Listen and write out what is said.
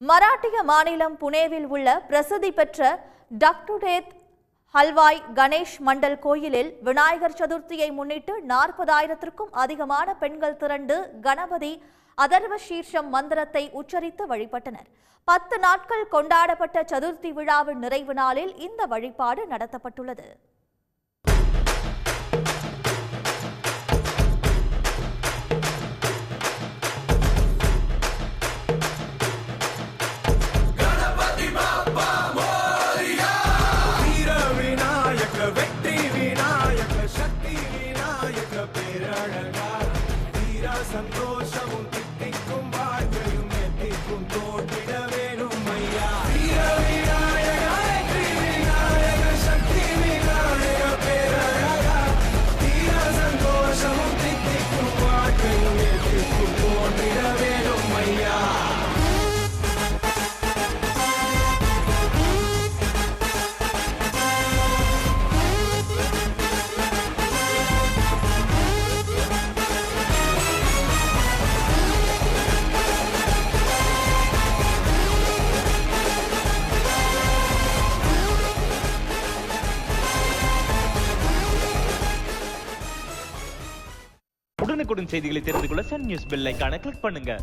மராட்டிய மாநிலம் புனேவில் உள்ள பிரசித்தி பெற்ற டக்டுடேத் ஹல்வாய் கணேஷ் மண்டல் கோயிலில் விநாயகர் சதுர்த்தியை முன்னிட்டு 40,000க்கும் அதிகமான பெண்கள் திரண்டு கணபதி அதர்வ சீர்ஷம் மந்திரத்தை உச்சரித்து வழிபட்டனர். 10 நாட்கள் கொண்டாடப்பட்ட சதுர்த்தி விழாவின் நிறைவு நாளில் இந்த வழிபாடு நடத்தப்பட்டுள்ளது. சந்தோஷமும் தித்திக்கும் வாழ்க்கையும் எத்திக்கும் தோன்றிட வேணும் ஐயா. விநாயக சக்தி விநாயக பேரழகா, தீர சந்தோஷமும் தித்திக்கும் வாழ்க்கையும் எத்திக்கும் தோன்றிட வேணும் ஐயா. உடனுக்குடன் செய்திகளை தெரிந்து கொள்ள சன் நியூஸ் பெல் ஐகானை கிளிக் பண்ணுங்க.